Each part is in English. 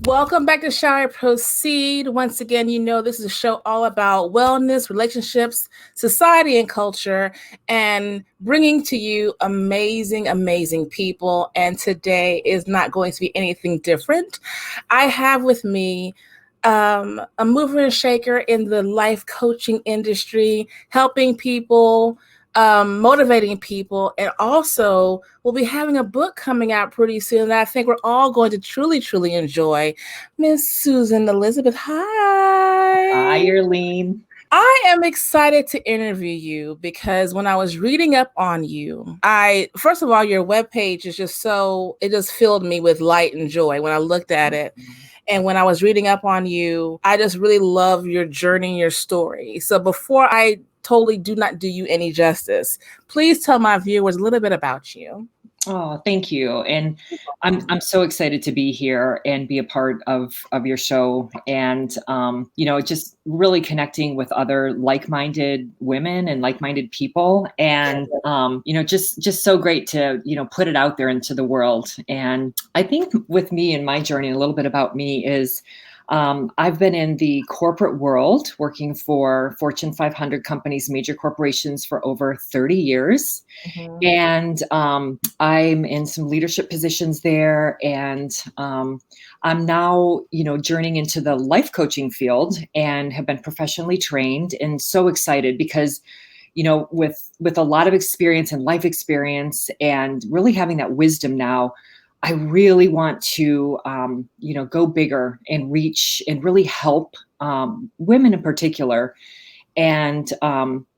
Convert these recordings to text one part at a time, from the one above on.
Welcome back to Shall I Proceed? Once again, you know this is a show all about wellness, relationships, society, and culture, and bringing to you amazing people. And today is not going to be anything different. I have with me a mover and shaker in the life coaching industry, helping people, motivating people, and also we'll be having a book coming out pretty soon that I think we're all going to truly enjoy. Miss Susan Elizabeth, hi. Hi, Arlene. I am excited to interview you because when I was reading up on you, first of all, your webpage is it just filled me with light and joy when I looked at it. And when I was reading up on you, I just really love your journey, your story. So before I totally do not do you any justice, please tell my viewers a little bit about you. Oh, thank you. And I'm so excited to be here and be a part of your show, and just really connecting with other like-minded women and like-minded people, and just so great to put it out there into the world. And I think with me and my journey, a little bit about me is I've been in the corporate world working for Fortune 500 companies, major corporations for over 30 years. Mhm. And I'm in some leadership positions there. And I'm now, journeying into the life coaching field and have been professionally trained, and so excited because with a lot of experience and life experience and really having that wisdom now, I really want to, go bigger and reach and really help women in particular, and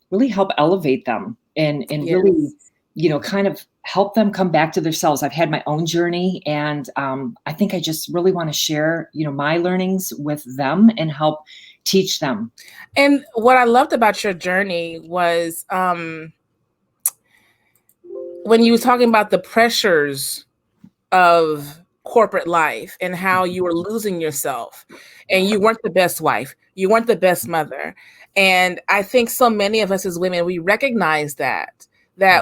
really help elevate them and Yes. really, kind of help them come back to themselves. I've had my own journey, and I think I just really want to share, my learnings with them and help teach them. And what I loved about your journey was when you were talking about the pressures of corporate life and how you were losing yourself and you weren't the best wife, you weren't the best mother. And I think so many of us as women, we recognize that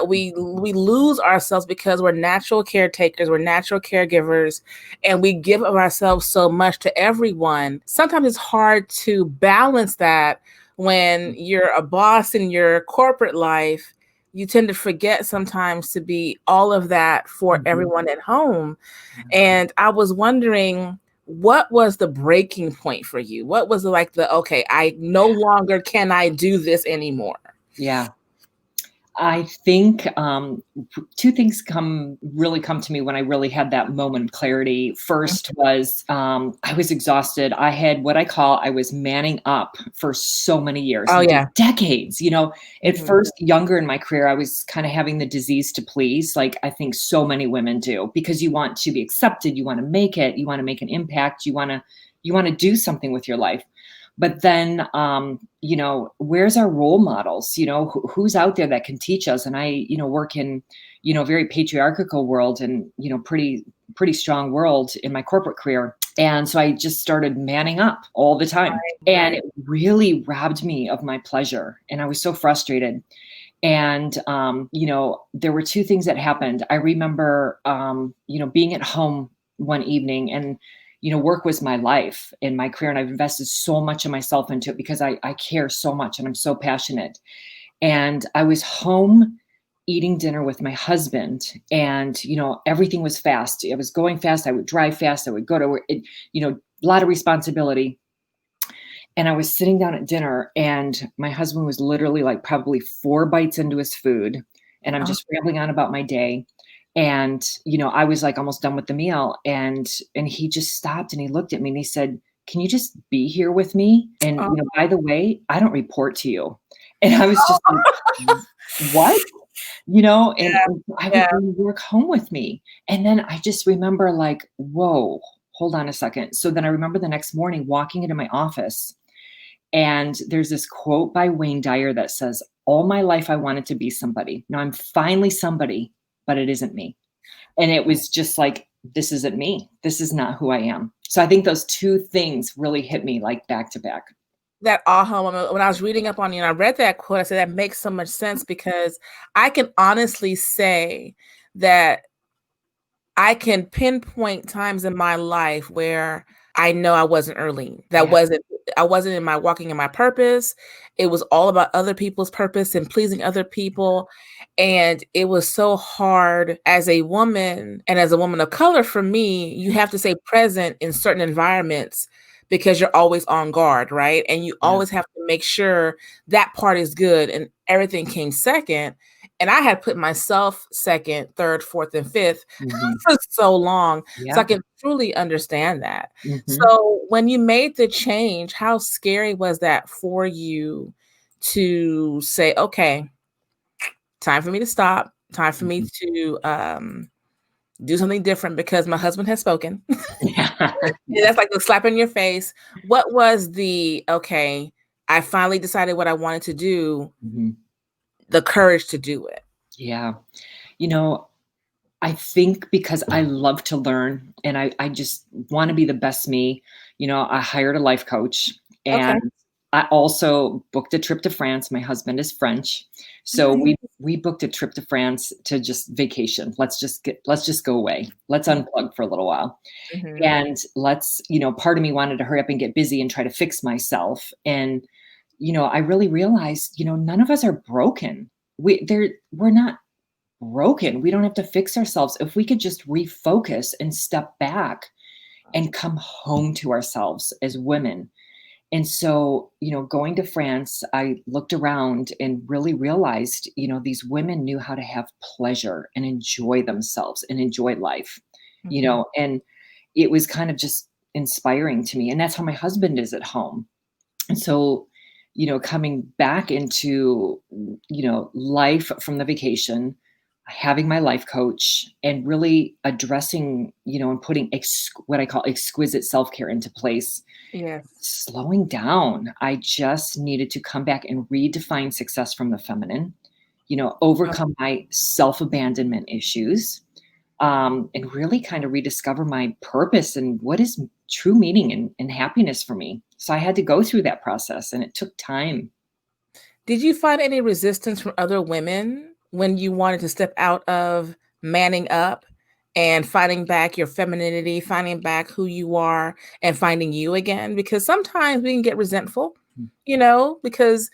we lose ourselves because we're natural caretakers, we're natural caregivers, and we give of ourselves so much to everyone. Sometimes it's hard to balance that when you're a boss in your corporate life. You tend to forget sometimes to be all of that for everyone at home. And I was wondering, what was the breaking point for you? What was okay, I no longer can I do this anymore? Yeah. I think two things really come to me when I really had that moment of clarity. First was I was exhausted. I had what I was manning up for so many years, Oh, yeah. decades. At Mhm. first, younger in my career, I was kind of having the disease to please, like I think so many women do, because you want to be accepted, you want to make it, you want to make an impact, you want to do something with your life. But then, where's our role models? Who's out there that can teach us? And I, work in, a very patriarchal world, and, pretty strong world in my corporate career. And so I just started manning up all the time. Right. And it really robbed me of my pleasure. And I was so frustrated. And, there were two things that happened. I remember, being at home one evening, and work was my life and my career, and I've invested so much of myself into it because I care so much and I'm so passionate. And I was home eating dinner with my husband, and everything was fast. I was going fast. I would drive fast. I would go to work. A lot of responsibility. And I was sitting down at dinner, and my husband was literally like probably 4 bites into his food, and I'm just rambling on about my day. And, I was like almost done with the meal, and he just stopped and he looked at me and he said, "Can you just be here with me? And, by the way, I don't report to you." And I was just like, what? And I would bring work home with me. And then I just remember like, whoa, hold on a second. So then I remember the next morning walking into my office, and there's this quote by Wayne Dyer that says, "All my life I wanted to be somebody. Now I'm finally somebody, but it isn't me." And it was just like, this isn't me. This is not who I am. So I think those two things really hit me like back to back. That aha moment when I was reading up on you and I read that quote, I said that makes so much sense, because I can honestly say that I can pinpoint times in my life where I know I wasn't Earlene. Yeah. I wasn't in my walking in my purpose. It was all about other people's purpose and pleasing other people. And it was so hard as a woman and as a woman of color for me, you have to stay present in certain environments because you're always on guard, right? And you Yeah. always have to make sure that part is good and everything came second. And I had put myself second, third, fourth, and fifth Mhm. for so long. So I Yeah. can truly understand that. Mhm. So when you made the change, how scary was that for you to say, okay, time for me to stop, time for me Mhm. to do something different because my husband has spoken? Yeah. And that's like the slap in your face. What was the, okay, I finally decided what I wanted to do, Mhm. the courage to do it? Yeah. You know, I think because I love to learn and I just want to be the best me, I hired a life coach, Okay. and I also booked a trip to France. My husband is French. So Nice. we booked a trip to France to just vacation. Let's just go away. Let's unplug for a little while. Mhm. And part of me wanted to hurry up and get busy and try to fix myself. And, I really realized, none of us are broken. We're not broken. We don't have to fix ourselves. If we could just refocus and step back and come home to ourselves as women. And so, going to France, I looked around and really realized, these women knew how to have pleasure and enjoy themselves and enjoy life, Mhm. and it was kind of just inspiring to me. And that's how my husband is at home. And so, coming back into, life from the vacation, having my life coach and really addressing, and putting what I call exquisite self-care into place, Yes. slowing down. I just needed to come back and redefine success from the feminine, Oh, overcome my self-abandonment issues, and really kind of rediscover my purpose and what is true meaning and happiness for me. So I had to go through that process, and it took time. did you find any resistance from other women when you wanted to step out of manning up and finding back your femininity, finding back who you are, and finding you again? Because sometimes we can get resentful, because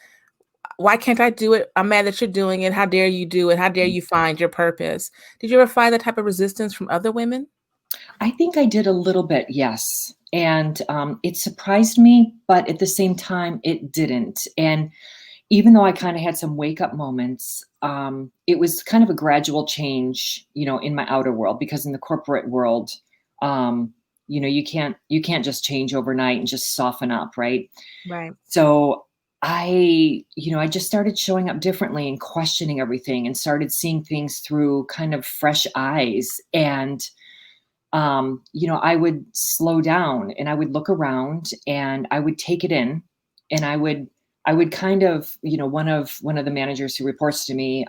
why can't I do it? I'm mad that you're doing it. How dare you do it? How dare you find your purpose? Did you ever find that type of resistance from other women? I think I did a little bit, yes. And it surprised me, but at the same time, it didn't. And even though I kind of had some wake up moments, it was kind of a gradual change, in my outer world, because in the corporate world, um, you can't just change overnight and just soften up, right? Right. So I just started showing up differently and questioning everything and started seeing things through kind of fresh eyes. And I would slow down and I would look around and I would take it in, and I would kind of, one of the managers who reports to me,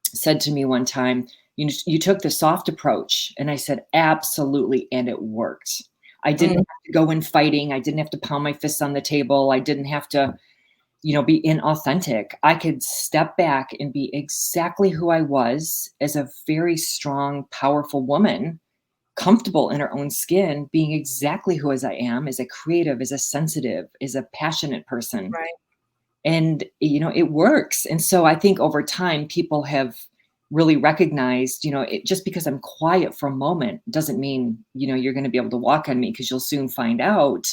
said to me one time, you took the soft approach. And I said, absolutely. And it worked. I didn't Mm, have to go in fighting. I didn't have to pound my fists on the table. I didn't have to, be inauthentic. I could step back and be exactly who I was as a very strong, powerful woman, comfortable in her own skin, being exactly who as I am, as a creative, as a sensitive, as a passionate person. right. And, it works. And so I think over time, people have really recognized, just because I'm quiet for a moment doesn't mean, you're going to be able to walk on me, because you'll soon find out.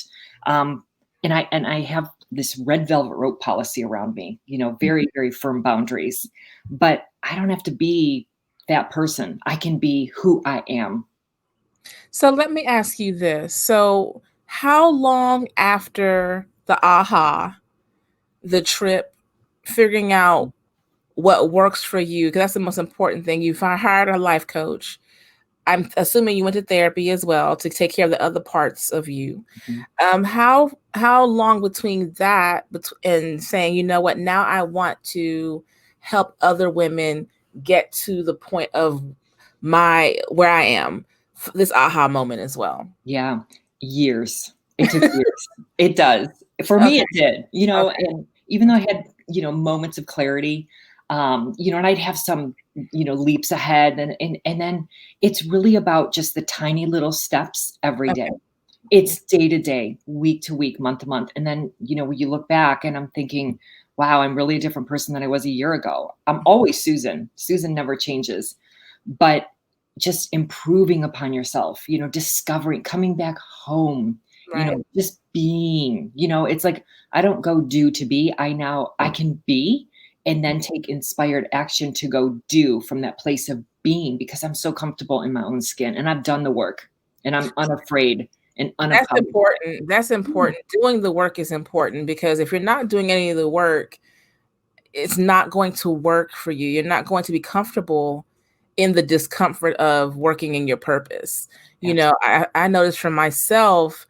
Um, and I have this red velvet rope policy around me, very, very firm boundaries, but I don't have to be that person. I can be who I am. So let me ask you this. So, how long after the aha, the trip, figuring out what works for you, because that's the most important thing. You hired a life coach. I'm assuming you went to therapy as well to take care of the other parts of you. Mhm. How long between that and saying, you know what, now I want to help other women get to the point of my where I am, this aha moment as well. Yeah, years. It took years. It does. For me, Okay, it did, okay. and even though I had, moments of clarity, and I'd have some, leaps ahead, and then it's really about just the tiny little steps every day. Okay. It's day to day, week to week, month to month. And then, when you look back and I'm thinking, wow, I'm really a different person than I was a year ago. I'm always Susan. Susan never changes. But just improving upon yourself, discovering, coming back home, Right. just being, it's like I don't go do to be. I can be and then take inspired action to go do from that place of being because I'm so comfortable in my own skin and I've done the work and I'm unafraid and That's unapologetic. important. That's Yeah. important. Doing the work is important because if you're not doing any of the work, it's not going to work for you. You're not going to be comfortable in the discomfort of working in your purpose. I noticed for myself,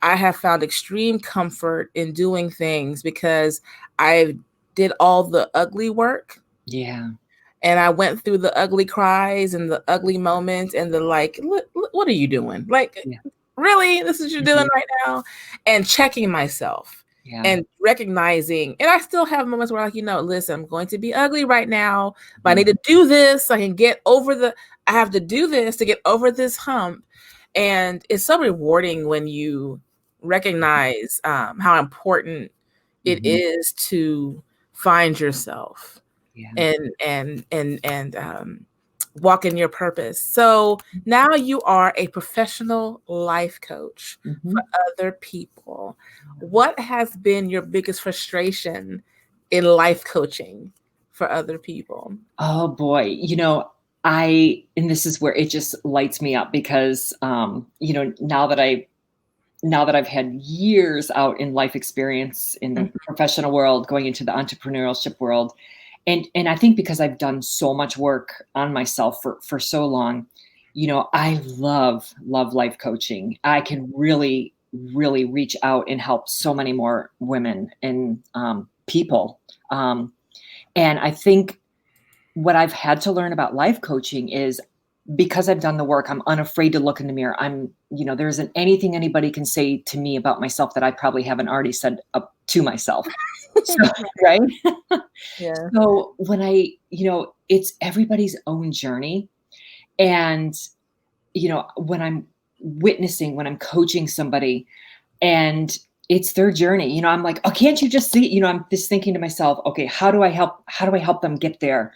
I have found extreme comfort in doing things because I did all the ugly work Yeah. and I went through the ugly cries and the ugly moments and the like, what are you doing? Like, Yeah. really? This is what you're doing Mhm. right now? And checking myself Yeah. and recognizing, and I still have moments where, like, listen, I'm going to be ugly right now, but I Mhm. need to do this so I can get over I have to do this to get over this hump. And it's so rewarding when you recognize how important it Mhm. is to find yourself Yeah. and walk in your purpose. So now you are a professional life coach for Mhm. other people. What has been your biggest frustration in life coaching for other people? Oh boy. And this is where it just lights me up because, now that I've had years out in life experience in the Mhm. professional world, going into the entrepreneurship world, and I think because I've done so much work on myself for so long, I love life coaching. I can really really reach out and help so many more women and people. And I think what I've had to learn about life coaching is because I've done the work, I'm unafraid to look in the mirror. There isn't anything anybody can say to me about myself that I probably haven't already said up to myself. So, right? Yeah. So when it's everybody's own journey. And, when I'm when I'm coaching somebody and it's their journey, I'm like, oh, can't you just see, I'm just thinking to myself, okay, how do I help them get there?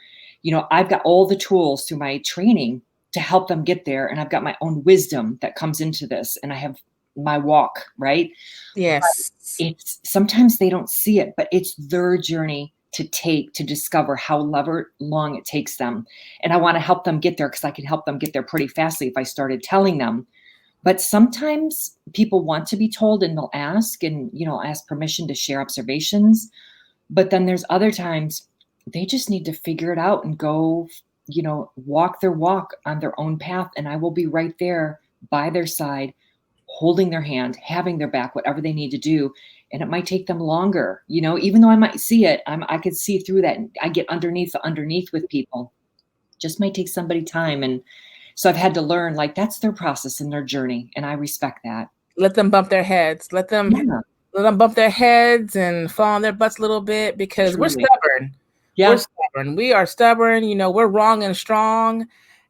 I've got all the tools through my training to help them get there. And I've got my own wisdom that comes into this and I have my walk, right? Yes. It's sometimes they don't see it, but it's their journey to discover however long it takes them. And I want to help them get there because I can help them get there pretty fastly if I started telling them. But sometimes people want to be told and they'll ask and, ask permission to share observations. But then there's other times they just need to figure it out and go, walk their walk on their own path. And I will be right there by their side, holding their hand, having their back, whatever they need to do. And it might take them longer, even though I might see it, I could see through that. And I get underneath with people. Just might take somebody time. And so I've had to learn like that's their process and their journey. And I respect that. Let them bump their heads. Yeah, Let them bump their heads and fall on their butts a little bit because we're truly. stubborn. We're Yeah. stubborn. We are stubborn. We're wrong and strong.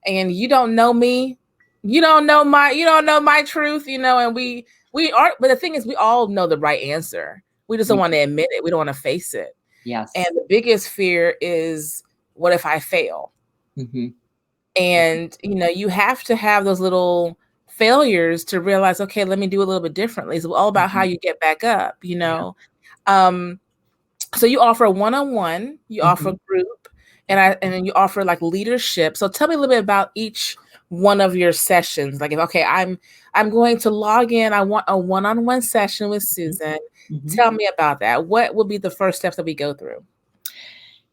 And you don't know me. You don't know my truth, and we are, but the thing is we all know the right answer. We just don't We, want to admit it. We don't want to face it. And yes. the biggest fear is, what if I fail? Hmm. And you have to have those little failures to realize, okay, let me do a little bit differently. It's all about how Hmm. you get back up. Yeah. um so you offer one-on-one, you offer Hmm. group, and then you offer like leadership. So tell me a little bit about each one of your sessions. Like, if, okay, I'm going to log in, I want a one-on-one session with Susan. Hmm. Tell me about that. What will be the first steps that we go through?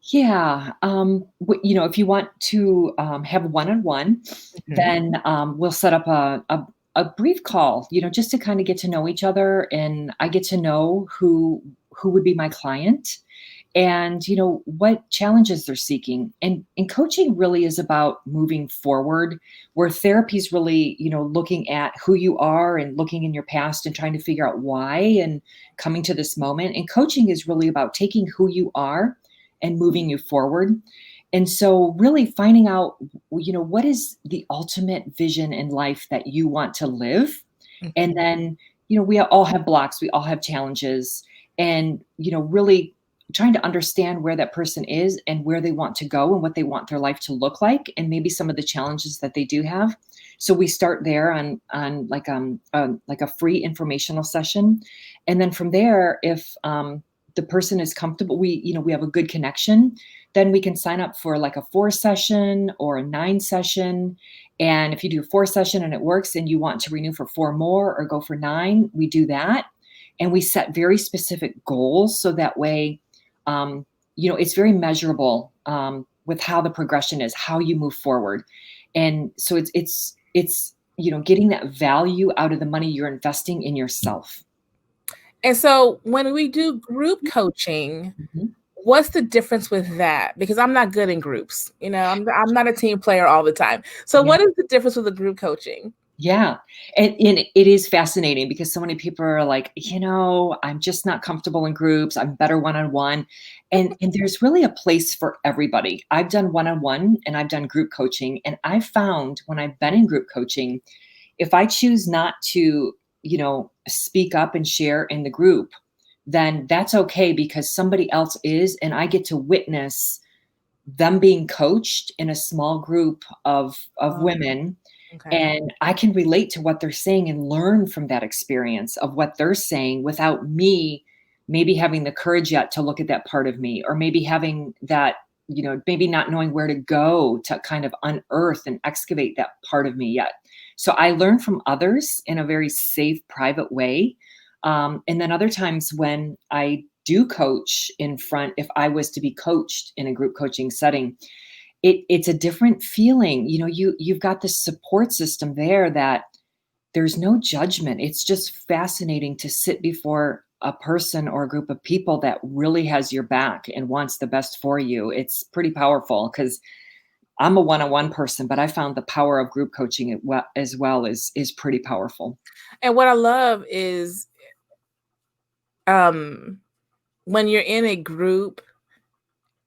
Yeah. If you want to have one-on-one, Mhm. then we'll set up a brief call, just to kind of get to know each other. And I get to know who would be my client and what challenges they're seeking. And coaching really is about moving forward, where therapy is really looking at who you are and looking in your past and trying to figure out why and coming to this moment. And coaching is really about taking who you are and moving you forward. And so really finding out what is the ultimate vision in life that you want to live, And then, we all have blocks, we all have challenges, and, really trying to understand where that person is and where they want to go and what they want their life to look like, and maybe some of the challenges that they do have. So we start there on like a free informational session, and then from there, if the person is comfortable, we have a good connection, then we can sign up for like a 4 session or a 9 session. And if you do a 4 session and it works and you want to renew for 4 more or go for 9, we do that. And we set very specific goals. So that way, it's very measurable, with how the progression is, how you move forward. And so it's getting that value out of the money you're investing in yourself. And so when we do group coaching, Mhm. what's the difference with that? Because I'm not good in groups. I'm not a team player all the time. So Yeah. what is the difference with the group coaching? Yeah. And it is fascinating because so many people are like, I'm just not comfortable in groups. I'm better one-on-one. And there's really a place for everybody. I've done one-on-one and I've done group coaching. And I've found when I've been in group coaching, if I choose not to, speak up and share in the group, then that's okay because somebody else is, and I get to witness them being coached in a small group of Oh, women, okay. and I can relate to what they're saying and learn from that experience of what they're saying without me maybe having the courage yet to look at that part of me, or maybe having that, maybe not knowing where to go to kind of unearth and excavate that part of me yet. So I learn from others in a very safe, private way. And then other times when I do coach in front, if I was to be coached in a group coaching setting, it's a different feeling. You've got this support system there that there's no judgment. It's just fascinating to sit before a person or a group of people that really has your back and wants the best for you. It's pretty powerful because I'm a one-on-one person, but I found the power of group coaching as well is pretty powerful. And what I love is um when you're in a group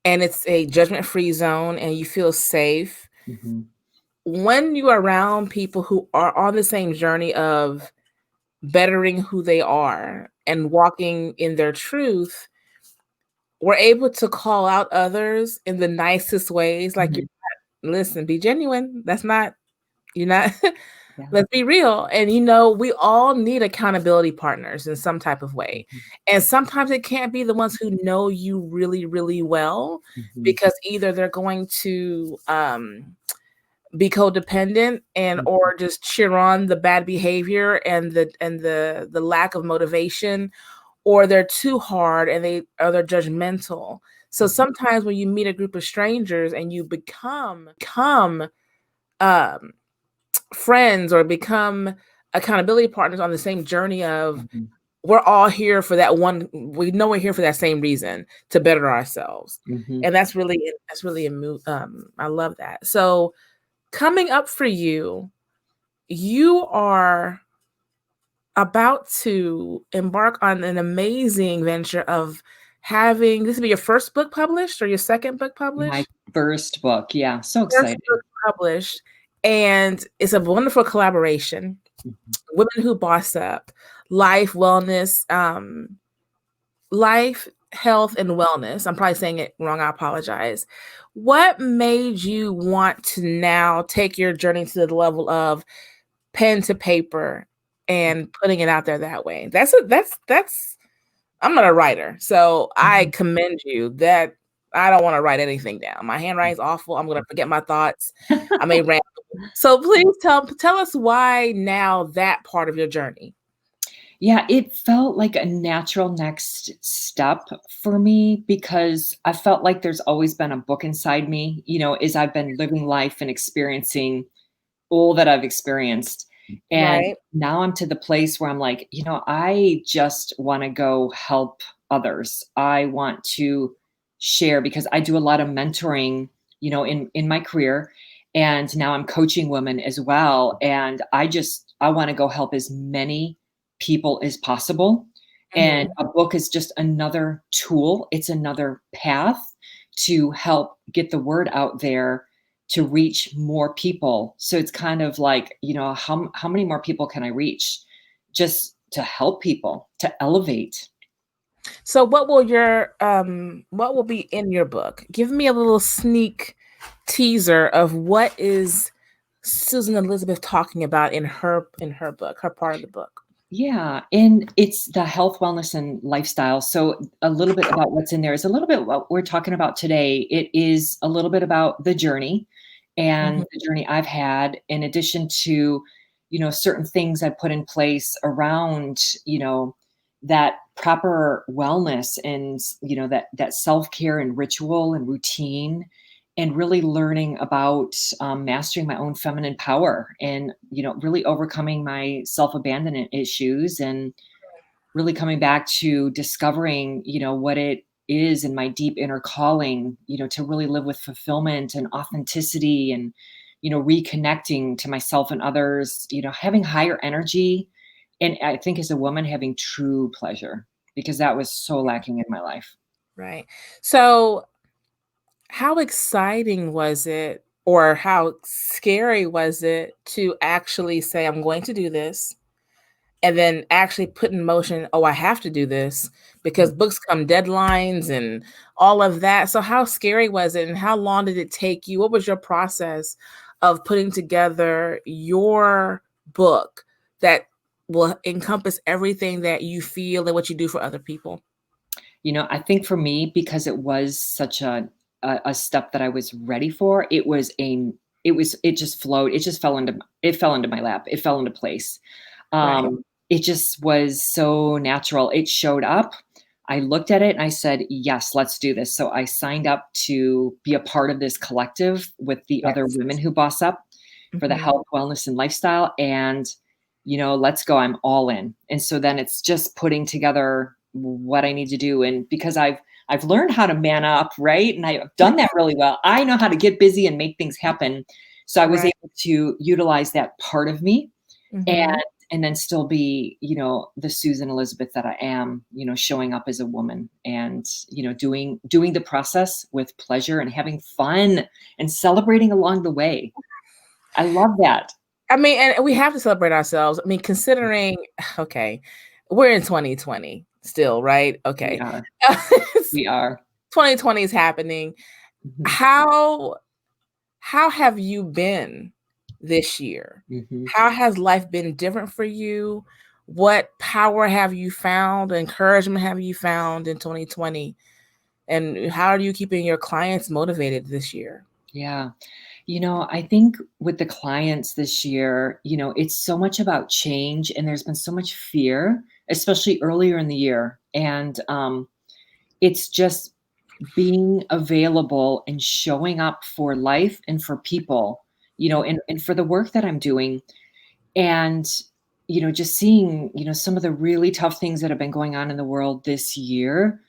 and it's a judgment-free zone and you feel safe, Mhm. when you are around people who are on the same journey of bettering who they are and walking in their truth, we're able to call out others in the nicest ways. Like, Mhm. listen, be genuine. You're not, Yeah. let's be real. And, we all need accountability partners in some type of way. Mhm. And sometimes it can't be the ones who know you really, really well, Mhm. because either they're going to, be codependent and Mhm. or just cheer on the bad behavior and the lack of motivation, or they're too hard and they're judgmental. So Mhm. sometimes when you meet a group of strangers and you become um, friends or become accountability partners on the same journey of, Mhm. we're all here for that one. We know we're here for that same reason, to better ourselves, Mhm. and that's really I love that. So coming up for you, you are about to embark on an amazing venture of having this be your first book published or your second book My published? first book. Yeah, so First excited. book published, and it's a wonderful collaboration. Mhm. Women Who Boss Up, life, wellness, life, health, and wellness. I'm probably saying it wrong. I apologize. What made you want to now take your journey to the level of pen to paper and putting it out there that way? That's I'm not a writer, so I Mhm. commend you. That I don't want to write anything down. My handwriting's awful. I'm gonna forget my thoughts. I may ramble. So please tell us why now that part of your journey. Yeah, it felt like a natural next step for me because I felt like there's always been a book inside me, as I've been living life and experiencing all that I've experienced. And Right. now I'm to the place where I'm like, I just want to go help others. I want to share because I do a lot of mentoring, in my career. And now I'm coaching women as well. And I want to go help as many people as possible. And Mhm. a book is just another tool. It's another path to help get the word out there to reach more people. So it's kind of like, how many more people can I reach? just to help people, to elevate. So what will be in your book? Give me a little sneak teaser of what is Susan Elizabeth talking about in her book, her part of the book. Yeah, and it's the health, wellness, and lifestyle. So a little bit about what's in there is a little bit what we're talking about today. It is a little bit about the journey and Mhm. the journey I've had, in addition to, certain things I put in place around, that proper wellness and, that self-care and ritual and routine, and really learning about mastering my own feminine power, and really overcoming my self-abandonment issues, and really coming back to discovering what it is in my deep inner calling, to really live with fulfillment and authenticity, and reconnecting to myself and others, having higher energy, and I think as a woman having true pleasure, because that was so lacking in my life. Right. So, how exciting was it or how scary was it to actually say, I'm going to do this, and then actually put in motion, oh, I have to do this because books come deadlines and all of that. So, how scary was it and how long did it take you? What was your process of putting together your book that will encompass everything that you feel and what you do for other people? I think for me, because it was such a step that I was ready for, it just flowed. It fell into my lap. It fell into place. Right. It just was so natural. It showed up. I looked at it and I said, "Yes, let's do this." So I signed up to be a part of this collective with the other Yes. women who boss up for the Mhm. health, wellness, and lifestyle. And, let's go. I'm all in. And so then it's just putting together what I need to do. And because I've learned how to man up, right? And I've done that really well. I know how to get busy and make things happen. So I was Right. able to utilize that part of me, and Mhm. then still be, the Susan Elizabeth that I am, showing up as a woman, and, doing the process with pleasure and having fun and celebrating along the way. I love that. I mean, and we have to celebrate ourselves. I mean, considering okay, we're in 2020 still, right? We Okay. are. We are. 2020 is happening. Mhm. How how have you been this year? Mhm. How has life been different for you? What power have you found? Encouragement have you found in 2020? And how are you keeping your clients motivated this year? Yeah. I think with the clients this year, it's so much about change, and there's been so much fear, especially earlier in the year. And it's just being available and showing up for life and for people, and for the work that I'm doing. And, just seeing, some of the really tough things that have been going on in the world this year,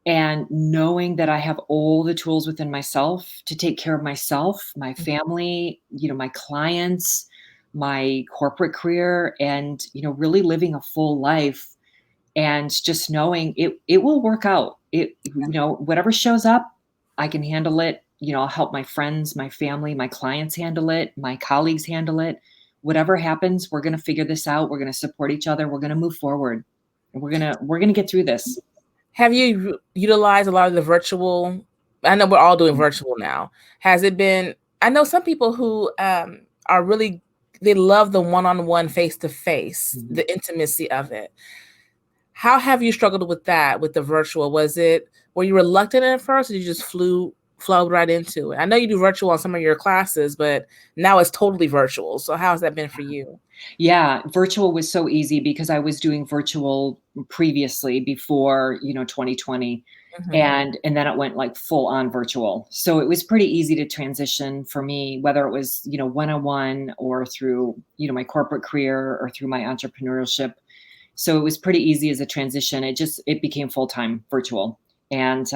and knowing that I have all the tools within myself to take care of myself, my family, my clients, my corporate career, and, really living a full life, and just knowing it will work out. Whatever shows up, I can handle it. I'll help my friends, my family, my clients handle it, my colleagues handle it. Whatever happens, we're going to figure this out. We're going to support each other. We're going to move forward. And we're going to get through this. Have you utilized a lot of the virtual? I know we're all doing virtual now. Has it been I know some people who, are really they love the one-on-one, face-to-face, Mhm. the intimacy of it. How have you struggled with that, with the virtual? Were you reluctant at first, or you just flowed right into it? I know you do virtual on some of your classes, but now it's totally virtual. So how has that been for you? Yeah, virtual was so easy because I was doing virtual previously before, 2020. Mhm. And then it went like full on virtual. So it was pretty easy to transition for me, whether it was, one-on-one, or through, my corporate career, or through my entrepreneurship. So it was pretty easy as a transition. It became full-time virtual. And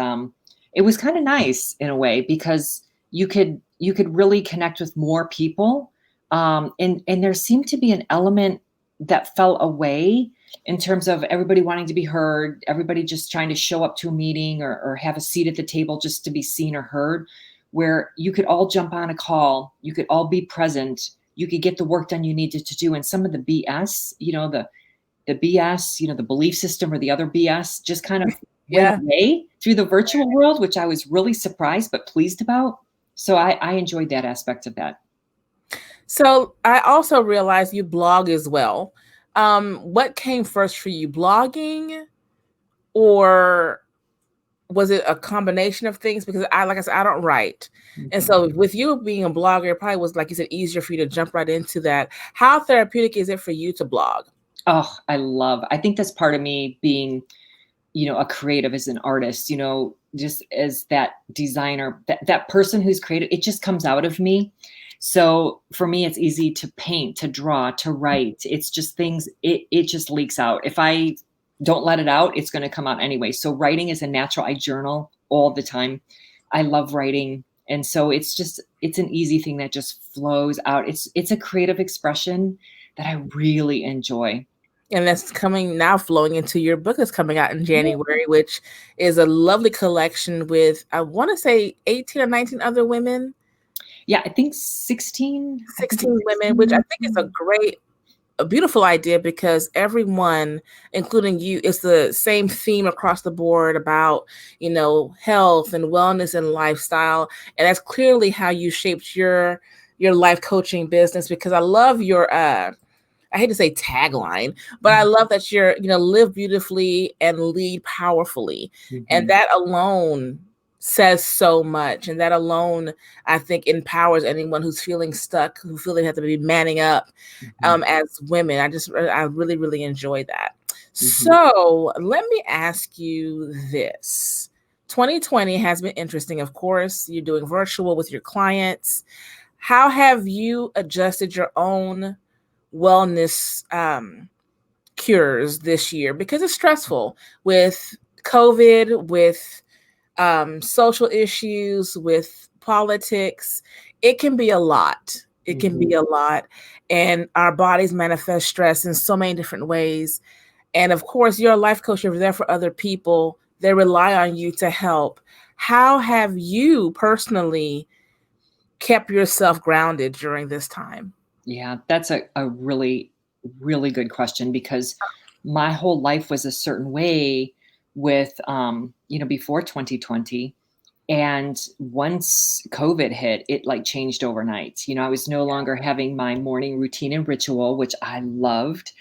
it was kind of nice in a way, because you could really connect with more people. And there seemed to be an element that fell away, in terms of everybody wanting to be heard, everybody just trying to show up to a meeting, or have a seat at the table just to be seen or heard, where you could all jump on a call, you could all be present, you could get the work done you needed to do. And some of the BS, the BS, the belief system or the other BS just kind of went Yeah. away through the virtual world, which I was really surprised but pleased about. So I enjoyed that aspect of that. So I also realized you blog as well. What came first for you, blogging, or was it a combination of things? Because like I said, I don't write. And Mhm. so with you being a blogger, it probably was, like you said, easier for you to jump right into that. How therapeutic is it for you to blog? Oh, I think that's part of me being, a creative as an artist, just as that designer, that person who's creative, it just comes out of me. So for me, it's easy to paint, to draw, to write. It's just things, it just leaks out. If I don't let it out, it's going to come out anyway. So writing is a natural. I journal all the time. I love writing. And so it's an easy thing that just flows out. It's a creative expression that I really enjoy. And that's coming now, flowing into your book that's coming out in January, which is a lovely collection with, I want to say, 18 or 19 other women. Yeah, I think 16. I think 16 it's women, which I 16. think is a beautiful idea, because everyone, including you, it's the same theme across the board about, health and wellness and lifestyle. And that's clearly how you shaped your life coaching business, because I love your I hate to say tagline, but I love that you're, live beautifully and lead powerfully. And Mhm, that alone says so much. And that alone, I think, empowers anyone who's feeling stuck, who feel they have to be manning up mhm, as women. I really, really enjoy that. mhm. So let me ask you this. 2020 has been interesting. Of course, you're doing virtual with your clients. How have you adjusted your own wellness cures this year? Because it's stressful with COVID, with social issues, with politics. It can be a lot. It can Mhm. be a lot. And our bodies manifest stress in so many different ways. And of course, you're a life coach, you're there for other people. They rely on you to help. How have you personally kept yourself grounded during this time? Yeah, that's a really, really good question because my whole life was a certain way with, before 2020. And once COVID hit, it like changed overnight. I was no longer having my morning routine and ritual, which I loved.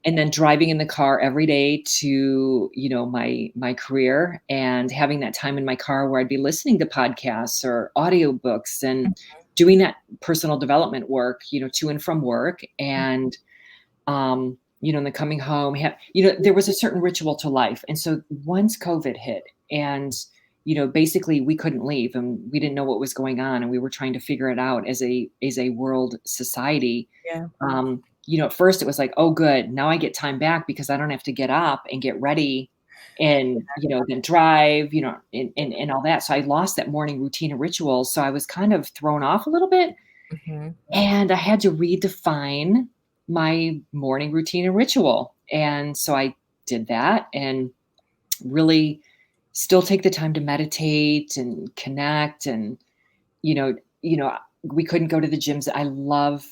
And then driving in the car every day to, my career and having that time in my car where I'd be listening to podcasts or audiobooks and doing that personal development work, to and from work. And, and then coming home, there was a certain ritual to life. And so once COVID hit and, basically we couldn't leave and we didn't know what was going on and we were trying to figure it out as a world society. Yeah. At first it was like, oh, good. Now I get time back because I don't have to get up and get ready and, then drive, and all that. So I lost that morning routine and ritual. So I was kind of thrown off a little bit Mhm. and I had to redefine my morning routine and ritual. And so I did that and really still take the time to meditate and connect and you know, you know, we couldn't go to the gyms. I love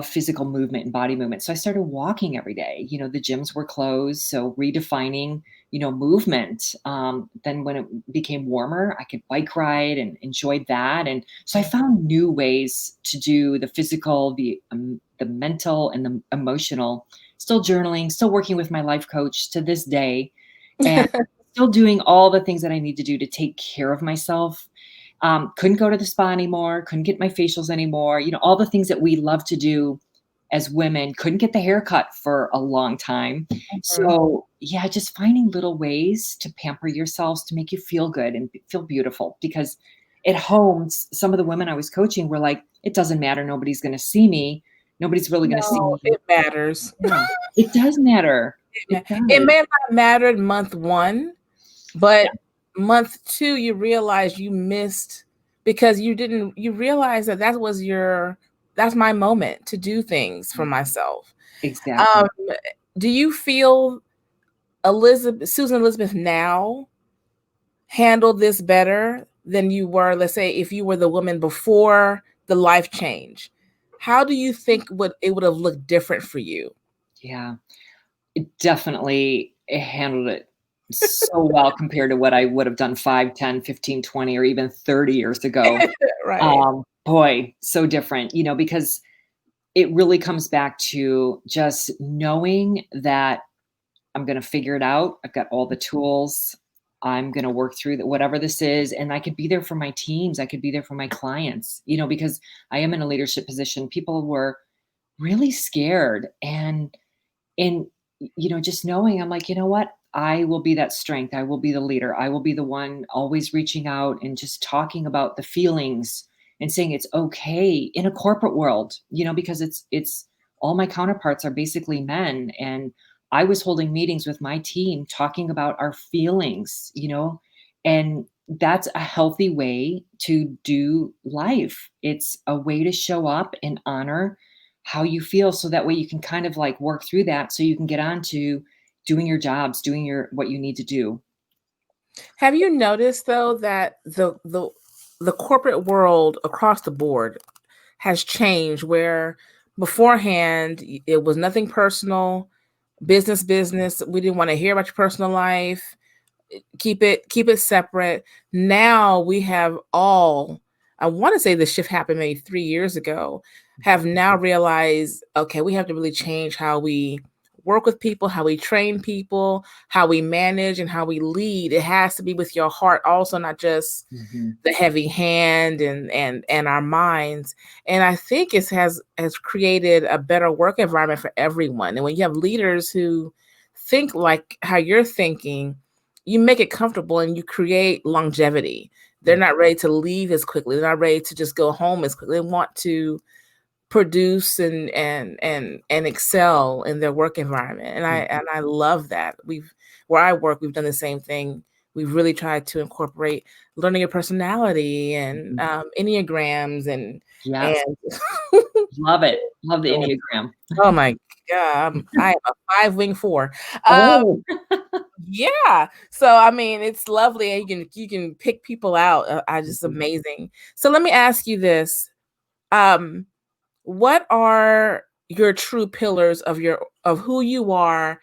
physical movement and body movement. So I started walking every day. The gyms were closed. So redefining, movement. Then when it became warmer, I could bike ride and enjoyed that. And so I found new ways to do the physical, the mental and the emotional, still journaling, still working with my life coach to this day, and still doing all the things that I need to do to take care of myself. Couldn't go to the spa anymore, couldn't get my facials anymore, all the things that we love to do as women, couldn't get the haircut for a long time. Mhm. So, yeah, just finding little ways to pamper yourselves to make you feel good and feel beautiful. Because at home, some of the women I was coaching were like, it doesn't matter. Nobody's going to see me. Nobody's really going to see No, me. it matters. Yeah, it does matter. It It does. may have not mattered month 1, Yeah. but month 2, you realize you missed, because you realize that that's my moment to do things for myself. Exactly. Um, do you feel Susan Elizabeth now handled this better than you were, let's say, if you were the woman before the life change? How do you think it would have looked different for you? Yeah. It definitely handled it so well compared to what I would have done 5, 10, 15, 20, or even 30 years ago. Right. Boy, so different, because it really comes back to just knowing that I'm gonna figure it out. I've got all the tools. I'm gonna work through whatever this is, and I could be there for my teams. I could be there for my clients, because I am in a leadership position. People were really scared, and just knowing, I'm like, you know what? I will be that strength. I will be the leader. I will be the one always reaching out and just talking about the feelings and saying it's okay in a corporate world, because it's all my counterparts are basically men. And I was holding meetings with my team talking about our feelings, and that's a healthy way to do life. It's a way to show up and honor how you feel, so that way you can kind of like work through that, so you can get on to doing your jobs, doing what you need to do. Have you noticed though that the corporate world across the board has changed where beforehand it was nothing personal, business, we didn't want to hear about your personal life, keep it separate. Now we have all, I want to say the shift happened maybe 3 years ago, have now realized, okay, we have to really change how we work with people, how we train people, how we manage and how we lead. It has to be with your heart also, not just Mhm. the heavy hand and our minds. And I think it has created a better work environment for everyone. And when you have leaders who think like how you're thinking, you make it comfortable and you create longevity. They're Mm, not ready to leave as quickly. They're not ready to just go home as quickly. They want to produce and excel in their work environment. And I mm, and I love that. Where I work, we've done the same thing. We've really tried to incorporate learning your personality and mhm. enneagrams Yes, and love it. Love the Enneagram. oh my god, I am a 5 wing 4. Um, Oh. yeah. So I mean, it's lovely, and you can pick people out. I just Mhm. amazing. So let me ask you this: um, what are your true pillars of who you are?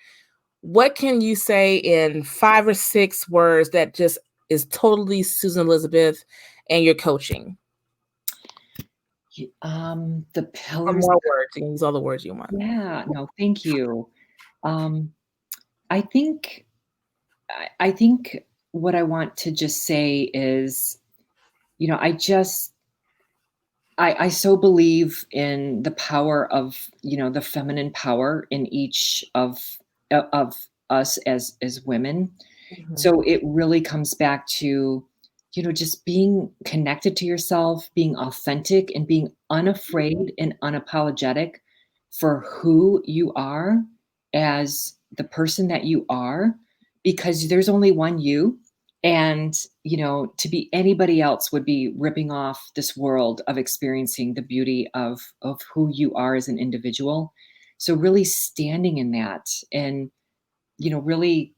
What can you say in 5 or 6 words that just is totally Susan Elizabeth and your coaching? The Or pillars. more words. You can use all the words you want. Yeah, no, thank you. Um, I think I think what I want to just say is, I just I so believe in the power of, the feminine power in each of us as women. Mhm. So it really comes back to, just being connected to yourself, being authentic, and being unafraid and unapologetic for who you are as the person that you are, because there's only one you. And, to be anybody else would be ripping off this world of experiencing the beauty of who you are as an individual. So really standing in that, and, really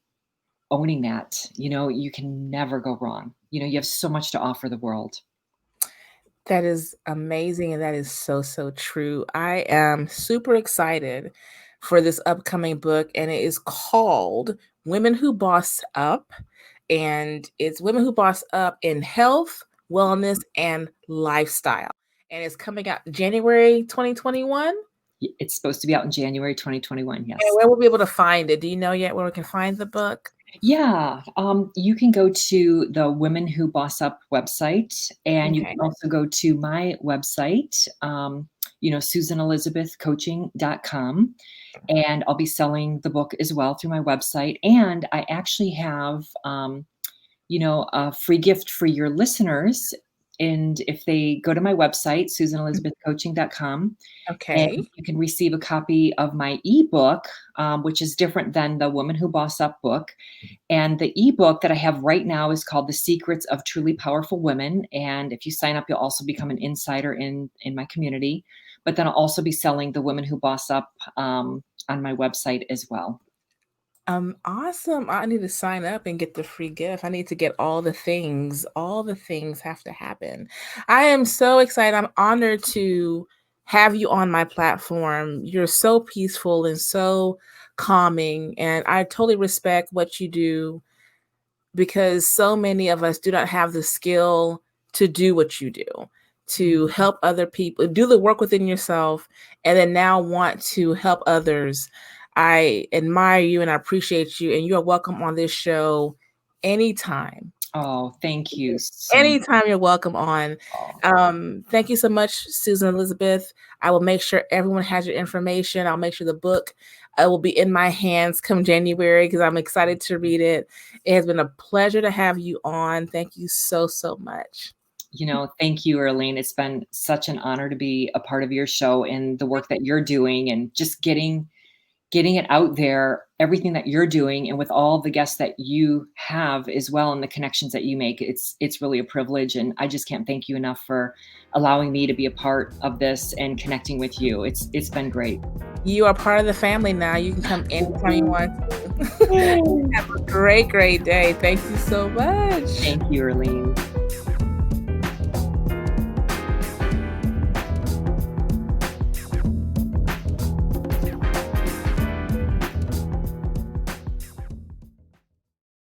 owning that, you can never go wrong. You have so much to offer the world. That is amazing, and that is so, so true. I am super excited for this upcoming book, and it is called Women Who Boss Up, and it's Women Who Boss Up in Health, Wellness, and Lifestyle. And it's coming out January 2021. It's supposed to be out in January 2021. And Yes. where we'll be able to find it. Do you know yet where we can find the book? Yeah. You can go to the Women Who Boss Up website, and you Okay. can also go to my website, SusanElizabethCoaching.com. And I'll be selling the book as well through my website. And I actually have, a free gift for your listeners. And if they go to my website, SusanElizabethCoaching.com, and Okay. you can receive a copy of my ebook, which is different than the Woman Who Boss Up book. And the ebook that I have right now is called The Secrets of Truly Powerful Women. And if you sign up, you'll also become an insider in my community. But then I'll also be selling the Women Who Boss Up on my website as well. Awesome. I need to sign up and get the free gift. I need to get all the things. All the things have to happen. I am so excited. I'm honored to have you on my platform. You're so peaceful and so calming, and I totally respect what you do because so many of us do not have the skill to do what you do, to help other people, do the work within yourself, and then now want to help others. I admire you and I appreciate you, and you are welcome on this show anytime. Oh, thank you so much. Anytime you're welcome on. Thank you so much, Susan Elizabeth. I will make sure everyone has your information. I'll make sure the book will be in my hands come January because I'm excited to read it. It has been a pleasure to have you on. Thank you so, so much. Thank you, Erlene. It's been such an honor to be a part of your show and the work that you're doing and just getting it out there, everything that you're doing, and with all the guests that you have as well and the connections that you make. It's really a privilege, and I just can't thank you enough for allowing me to be a part of this and connecting with you. It's been great. You are part of the family now. You can come anytime you want to. Have a great, great day. Thank you so much. Thank you, Erlene.